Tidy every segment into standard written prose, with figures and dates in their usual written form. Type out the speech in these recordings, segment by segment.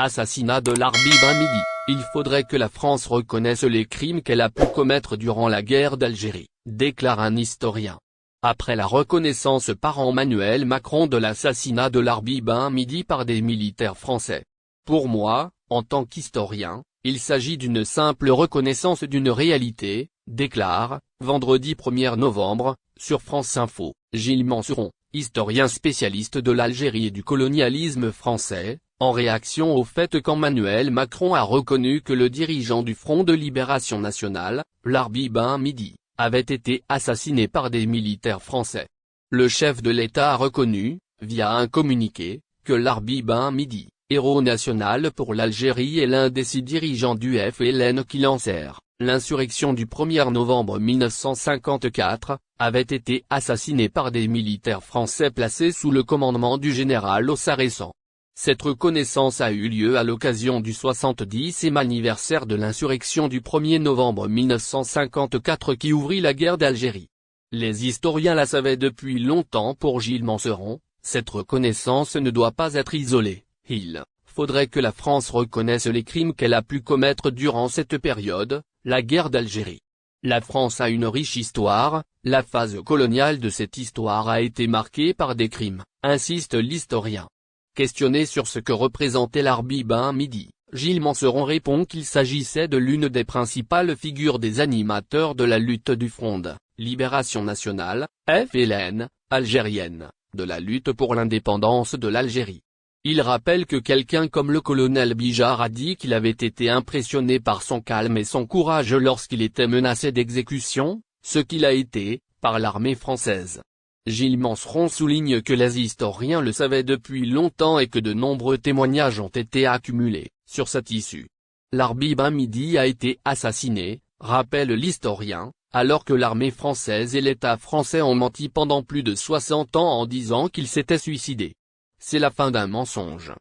Assassinat de l'Arbi Ben Midi. Il faudrait que la France reconnaisse les crimes qu'elle a pu commettre durant la guerre d'Algérie, déclare un historien. Après la reconnaissance par Emmanuel Macron de l'assassinat de l'Arbi Ben Midi par des militaires français. Pour moi, en tant qu'historien, il s'agit d'une simple reconnaissance d'une réalité, déclare, vendredi 1er novembre, sur France Info, Gilles Manceron, historien spécialiste de l'Algérie et du colonialisme français, en réaction au fait qu'Emmanuel Macron a reconnu que le dirigeant du Front de Libération Nationale, l'Arbi Ben Midi, avait été assassiné par des militaires français. Le chef de l'État a reconnu, via un communiqué, que l'Arbi Ben Midi, héros national pour l'Algérie et l'un des 6 dirigeants du FLN qui lancèrent l'insurrection du 1er novembre 1954, avait été assassiné par des militaires français placés sous le commandement du général Ossarressan. Cette reconnaissance a eu lieu à l'occasion du 70e anniversaire de l'insurrection du 1er novembre 1954 qui ouvrit la guerre d'Algérie. Les historiens la savaient depuis longtemps. Pour Gilles Manceron, cette reconnaissance ne doit pas être isolée. Il faudrait que la France reconnaisse les crimes qu'elle a pu commettre durant cette période, la guerre d'Algérie. La France a une riche histoire, la phase coloniale de cette histoire a été marquée par des crimes, insiste l'historien. Questionné sur ce que représentait l'Arbi Ben Midi, Gilles Manceron répond qu'il s'agissait de l'une des principales figures des animateurs de la lutte du Front de Libération Nationale, FLN, algérienne, de la lutte pour l'indépendance de l'Algérie. Il rappelle que quelqu'un comme le colonel Bijard a dit qu'il avait été impressionné par son calme et son courage lorsqu'il était menacé d'exécution, ce qu'il a été, par l'armée française. Gilles Manceron souligne que les historiens le savaient depuis longtemps et que de nombreux témoignages ont été accumulés sur cette issue. L'Arbi Ben Midi a été assassiné, rappelle l'historien, alors que l'armée française et l'État français ont menti pendant plus de 60 ans en disant qu'il s'était suicidé. C'est la fin d'un mensonge.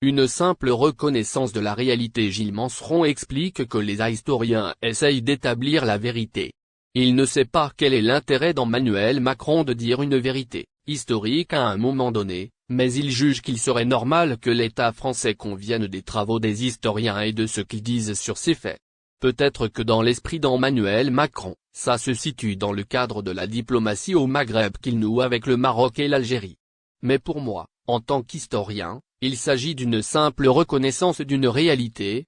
Une simple reconnaissance de la réalité. Gilles Manceron explique que les historiens essayent d'établir la vérité. Il ne sait pas quel est l'intérêt d'Emmanuel Macron de dire une vérité historique à un moment donné, mais il juge qu'il serait normal que l'État français convienne des travaux des historiens et de ce qu'ils disent sur ces faits. Peut-être que dans l'esprit d'Emmanuel Macron, ça se situe dans le cadre de la diplomatie au Maghreb qu'il noue avec le Maroc et l'Algérie. Mais pour moi, en tant qu'historien, il s'agit d'une simple reconnaissance d'une réalité.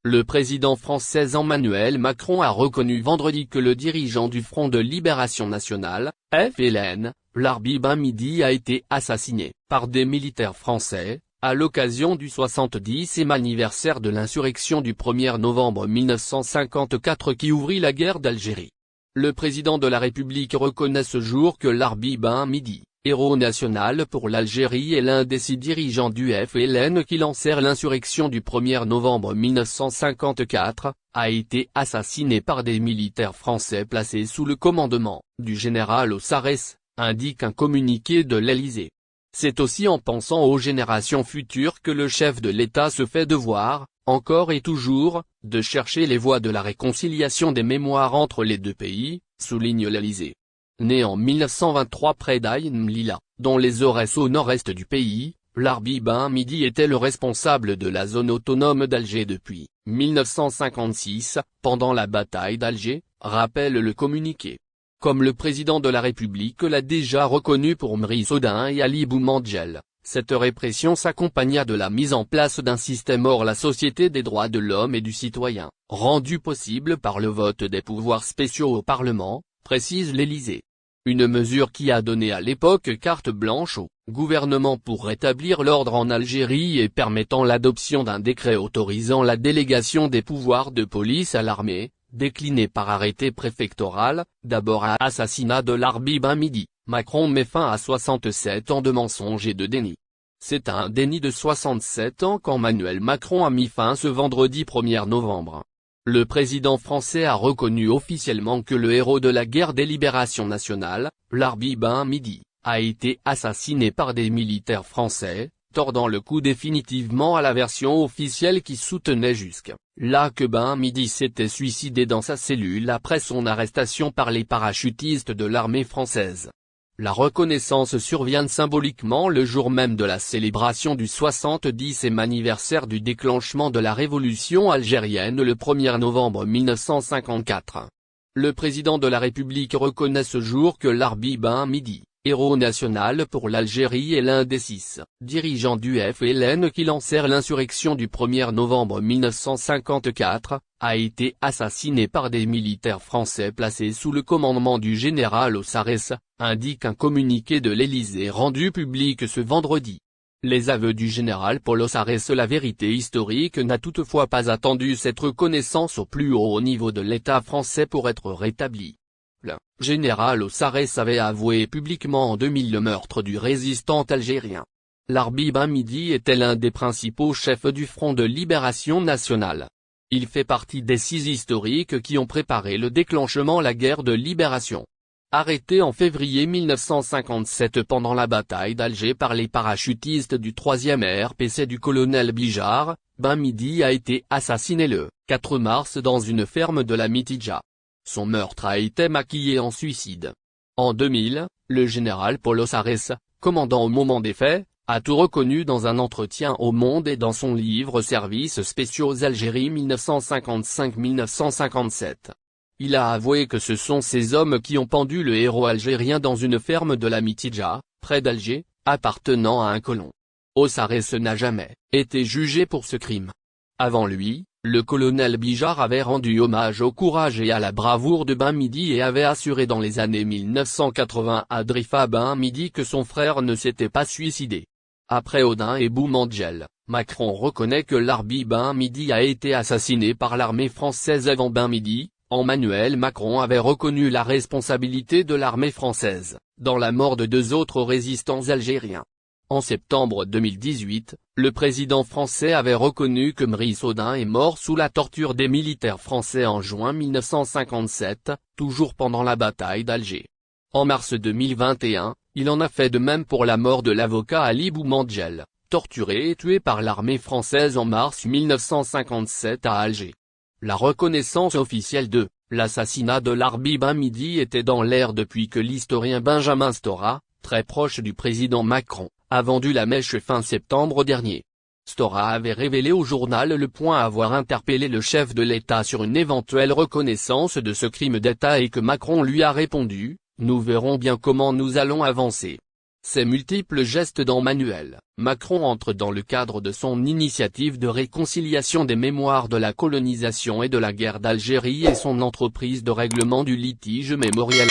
Le président français Emmanuel Macron a reconnu vendredi que le dirigeant du Front de Libération Nationale, FLN, l'Arbi Ben Midi a été assassiné par des militaires français, à l'occasion du 70e anniversaire de l'insurrection du 1er novembre 1954 qui ouvrit la guerre d'Algérie. Le président de la République reconnaît ce jour que l'Arbi Ben Midi, héros national pour l'Algérie et l'un des 6 dirigeants du FLN qui lancèrent l'insurrection du 1er novembre 1954, a été assassiné par des militaires français placés sous le commandement du général Ossarressan, indique un communiqué de l'Élysée. C'est aussi en pensant aux générations futures que le chef de l'État se fait devoir, encore et toujours, de chercher les voies de la réconciliation des mémoires entre les deux pays, souligne l'Élysée. Né en 1923 près d'Ain Lila, dans les Aurès au nord-est du pays, l'Arbi Ben Midi était le responsable de la zone autonome d'Alger depuis 1956, pendant la bataille d'Alger, rappelle le communiqué. Comme le président de la République l'a déjà reconnu pour Mri Sodin et Ali Boumendjel, cette répression s'accompagna de la mise en place d'un système hors la société des droits de l'homme et du citoyen, rendu possible par le vote des pouvoirs spéciaux au Parlement, précise l'Élysée. Une mesure qui a donné à l'époque carte blanche au gouvernement pour rétablir l'ordre en Algérie et permettant l'adoption d'un décret autorisant la délégation des pouvoirs de police à l'armée, décliné par arrêté préfectoral. D'abord à assassinat de l'Arbi Ben Midi, Macron met fin à 67 ans de mensonges et de déni. C'est à un déni de 67 ans qu'Emmanuel Macron a mis fin ce vendredi 1er novembre. Le président français a reconnu officiellement que le héros de la guerre des libérations nationales, l'Arbi Ben Midi, a été assassiné par des militaires français, tordant le cou définitivement à la version officielle qui soutenait jusque-là que Ben Midi s'était suicidé dans sa cellule après son arrestation par les parachutistes de l'armée française. La reconnaissance survient symboliquement le jour même de la célébration du 70e anniversaire du déclenchement de la révolution algérienne le 1er novembre 1954. Le président de la République reconnaît ce jour que Larbi Ben Midi, héros national pour l'Algérie et l'un des 6 dirigeants du FLN qui lancèrent l'insurrection du 1er novembre 1954, a été assassiné par des militaires français placés sous le commandement du général Ossarès, indique un communiqué de l'Élysée rendu public ce vendredi. Les aveux du général Paul Ossarès. La vérité historique n'a toutefois pas attendu cette reconnaissance au plus haut niveau de l'État français pour être rétablie. Le général Ossarès avait avoué publiquement en 2000 le meurtre du résistant algérien. Larbi Ben Midi était l'un des principaux chefs du Front de Libération Nationale. Il fait partie des 6 historiques qui ont préparé le déclenchement de la guerre de libération. Arrêté en février 1957 pendant la bataille d'Alger par les parachutistes du 3e RPC du colonel Bijard, Ben Midi a été assassiné le 4 mars dans une ferme de la Mitidja. Son meurtre a été maquillé en suicide. En 2000, le général Paul Ossarès, commandant au moment des faits, a tout reconnu dans un entretien au Monde et dans son livre Services spéciaux Algérie 1955-1957. Il a avoué que ce sont ces hommes qui ont pendu le héros algérien dans une ferme de la Mitidja, près d'Alger, appartenant à un colon. Ossarès n'a jamais été jugé pour ce crime. Avant lui, le colonel Bijard avait rendu hommage au courage et à la bravoure de Ben Midi et avait assuré dans les années 1980 à Drifa Ben Midi que son frère ne s'était pas suicidé. Après Odin et Boumandjel, Macron reconnaît que Larbi Ben Midi a été assassiné par l'armée française avant Ben Midi. Emmanuel Macron avait reconnu la responsabilité de l'armée française, dans la mort de 2 autres résistants algériens. En septembre 2018, le président français avait reconnu que Brice Odin est mort sous la torture des militaires français en juin 1957, toujours pendant la bataille d'Alger. En mars 2021, il en a fait de même pour la mort de l'avocat Ali Boumandjel, torturé et tué par l'armée française en mars 1957 à Alger. La reconnaissance officielle de l'assassinat de Larbi Ben Midi était dans l'air depuis que l'historien Benjamin Stora, très proche du président Macron, a vendu la mèche fin septembre dernier. Stora avait révélé au journal Le Point avoir interpellé le chef de l'État sur une éventuelle reconnaissance de ce crime d'État et que Macron lui a répondu « Nous verrons bien comment nous allons avancer ». Ces multiples gestes d'Emmanuel Macron entrent dans le cadre de son initiative de réconciliation des mémoires de la colonisation et de la guerre d'Algérie et son entreprise de règlement du litige mémoriel.